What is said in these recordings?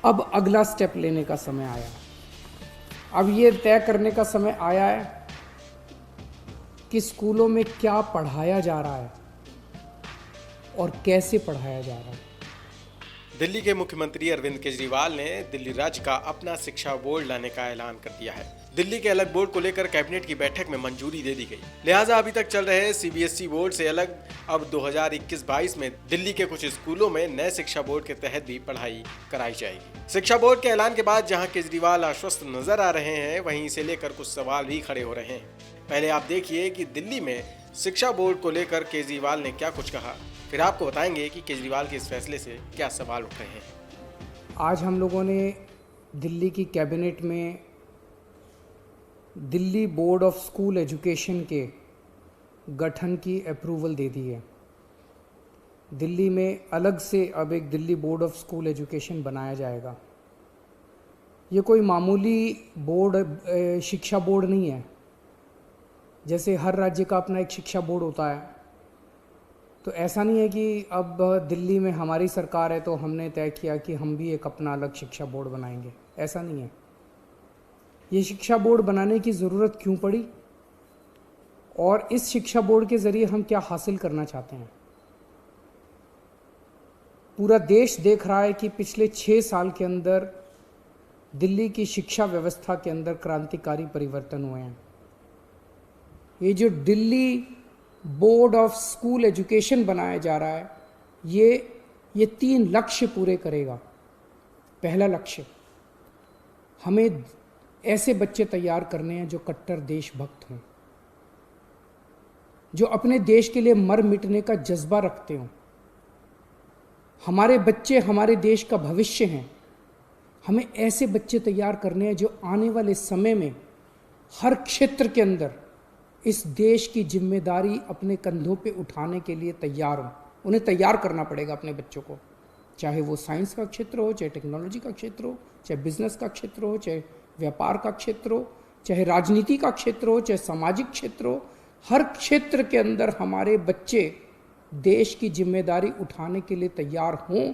अब अगला स्टेप लेने का समय आया। अब ये तय करने का समय आया है कि स्कूलों में क्या पढ़ाया जा रहा है और कैसे पढ़ाया जा रहा है। दिल्ली के मुख्यमंत्री अरविंद केजरीवाल ने दिल्ली राज्य का अपना शिक्षा बोर्ड लाने का ऐलान कर दिया है। दिल्ली के अलग बोर्ड को लेकर कैबिनेट की बैठक में मंजूरी दे दी गई। लिहाजा अभी तक चल रहे सीबीएसई बोर्ड से अलग अब 2021-22 में दिल्ली के कुछ स्कूलों में नए शिक्षा बोर्ड के तहत भी पढ़ाई कराई जाएगी। शिक्षा बोर्ड के ऐलान के बाद जहां केजरीवाल आश्वस्त नजर आ रहे हैं, वहीं इसे लेकर कुछ सवाल भी खड़े हो रहे हैं। पहले आप देखिए कि दिल्ली में शिक्षा बोर्ड को लेकर केजरीवाल ने क्या कुछ कहा, फिर आपको बताएंगे कि केजरीवाल के इस फैसले से क्या सवाल उठ रहे हैं। आज हम लोगों ने दिल्ली की कैबिनेट में Delhi board of school education के गठन की अप्रूवल दे दी है। दिल्ली में अलग से अब एक Delhi board of school education बनाया जाएगा। ये कोई मामूली बोर्ड शिक्षा बोर्ड नहीं है। जैसे हर राज्य का अपना एक शिक्षा बोर्ड होता है, तो ऐसा नहीं है कि अब दिल्ली में हमारी सरकार है तो हमने तय किया कि हम भी एक अपना अलग शिक्षा बोर्ड बनाएंगे। ऐसा नहीं है। ये शिक्षा बोर्ड बनाने की ज़रूरत क्यों पड़ी और इस शिक्षा बोर्ड के ज़रिए हम क्या हासिल करना चाहते हैं। पूरा देश देख रहा है कि पिछले 6 साल के अंदर दिल्ली की शिक्षा व्यवस्था के अंदर क्रांतिकारी परिवर्तन हुए हैं। ये जो Delhi board of school education बनाया जा रहा है, ये 3 लक्ष्य पूरे करेगा। पहला लक्ष्य, हमें ऐसे बच्चे तैयार करने हैं जो कट्टर देशभक्त हों, जो अपने देश के लिए मर मिटने का जज्बा रखते हों। हमारे बच्चे हमारे देश का भविष्य हैं। हमें ऐसे बच्चे तैयार करने हैं जो आने वाले समय में हर क्षेत्र के अंदर इस देश की जिम्मेदारी अपने कंधों पे उठाने के लिए तैयार हों। उन्हें तैयार करना पड़ेगा अपने बच्चों को, चाहे वो साइंस का क्षेत्र हो, चाहे टेक्नोलॉजी का क्षेत्र हो, चाहे बिजनेस का क्षेत्र हो, चाहे व्यापार का क्षेत्र हो, चाहे राजनीति का क्षेत्र हो, चाहे सामाजिक क्षेत्र हो। हर क्षेत्र के अंदर हमारे बच्चे देश की जिम्मेदारी उठाने के लिए तैयार हों।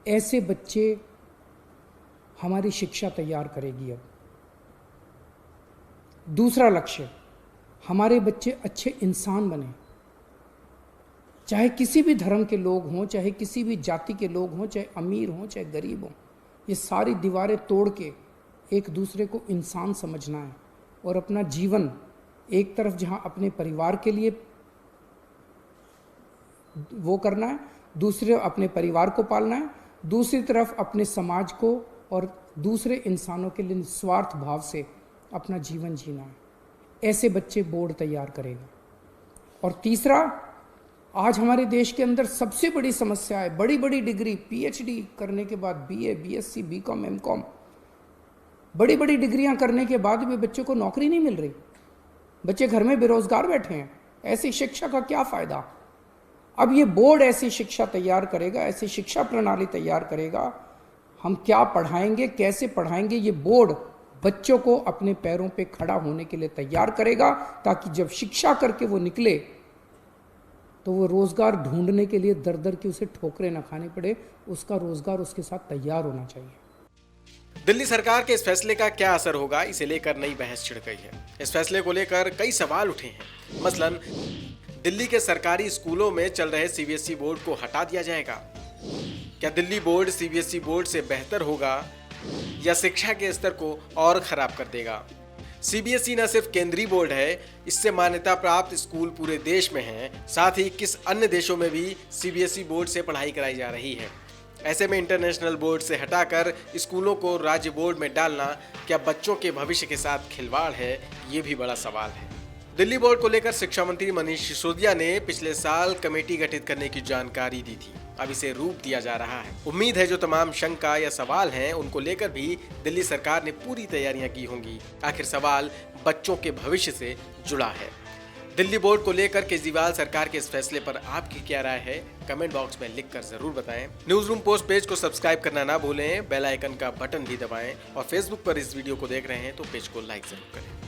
ऐसे बच्चे हमारी शिक्षा तैयार करेगी। अब दूसरा लक्ष्य, हमारे बच्चे अच्छे इंसान बने। चाहे किसी भी धर्म के लोग हों, चाहे किसी भी जाति के लोग हों, चाहे अमीर हों, चाहे गरीब हों, ये सारी दीवारें तोड़ के एक दूसरे को इंसान समझना है और अपना जीवन एक तरफ जहां अपने परिवार के लिए वो करना है, दूसरे अपने परिवार को पालना है, दूसरी तरफ अपने समाज को और दूसरे इंसानों के लिए निस्वार्थ भाव से अपना जीवन जीना है। ऐसे बच्चे बोर्ड तैयार करेगा। और तीसरा, आज हमारे देश के अंदर सबसे बड़ी समस्या है, बड़ी बड़ी डिग्री पीएचडी करने के बाद बीए, बीएससी, बीकॉम, एमकॉम, बड़ी बड़ी डिग्रियां करने के बाद भी बच्चों को नौकरी नहीं मिल रही। बच्चे घर में बेरोजगार बैठे हैं। ऐसी शिक्षा का क्या फायदा। अब ये बोर्ड ऐसी शिक्षा तैयार करेगा, ऐसी शिक्षा प्रणाली तैयार करेगा। हम क्या पढ़ाएंगे, कैसे पढ़ाएंगे, ये बोर्ड बच्चों को अपने पैरों पे खड़ा होने के लिए तैयार करेगा, ताकि जब शिक्षा करके वो निकले तो वो रोजगार ढूंढने के लिए दर दर की उसे ठोकरें न खानी पड़े। उसका रोजगार उसके साथ तैयार होना चाहिए। दिल्ली सरकार के इस फैसले का क्या असर होगा, इसे लेकर नई बहस छिड़ गई है। इस फैसले को लेकर कई सवाल उठे हैं। मसलन दिल्ली के सरकारी स्कूलों में चल रहे सीबीएसई बोर्ड को हटा दिया जाएगा। क्या दिल्ली बोर्ड सीबीएसई बोर्ड से बेहतर होगा या शिक्षा के स्तर को और खराब कर देगा। सीबीएसई न सिर्फ केंद्रीय बोर्ड है, इससे मान्यता प्राप्त स्कूल पूरे देश में हैं। साथ ही किस अन्य देशों में भी सीबीएसई बोर्ड से पढ़ाई कराई जा रही है। ऐसे में इंटरनेशनल बोर्ड से हटाकर स्कूलों को राज्य बोर्ड में डालना क्या बच्चों के भविष्य के साथ खिलवाड़ है, ये भी बड़ा सवाल है। दिल्ली बोर्ड को लेकर शिक्षा मंत्री मनीष सिसोदिया ने पिछले साल कमेटी गठित करने की जानकारी दी थी। अब इसे रूप दिया जा रहा है। उम्मीद है जो तमाम शंका या सवाल हैं, उनको लेकर भी दिल्ली सरकार ने पूरी तैयारियां की होंगी। आखिर सवाल बच्चों के भविष्य से जुड़ा है। दिल्ली बोर्ड को लेकर केजरीवाल सरकार के इस फैसले पर आपकी क्या राय है, कमेंट बॉक्स में लिखकर जरूर बताएं। न्यूज रूम पोस्ट पेज को सब्सक्राइब करना ना भूलें, बेल आइकन का बटन भी दबाएं और फेसबुक पर इस वीडियो को देख रहे हैं तो पेज को लाइक जरूर करें।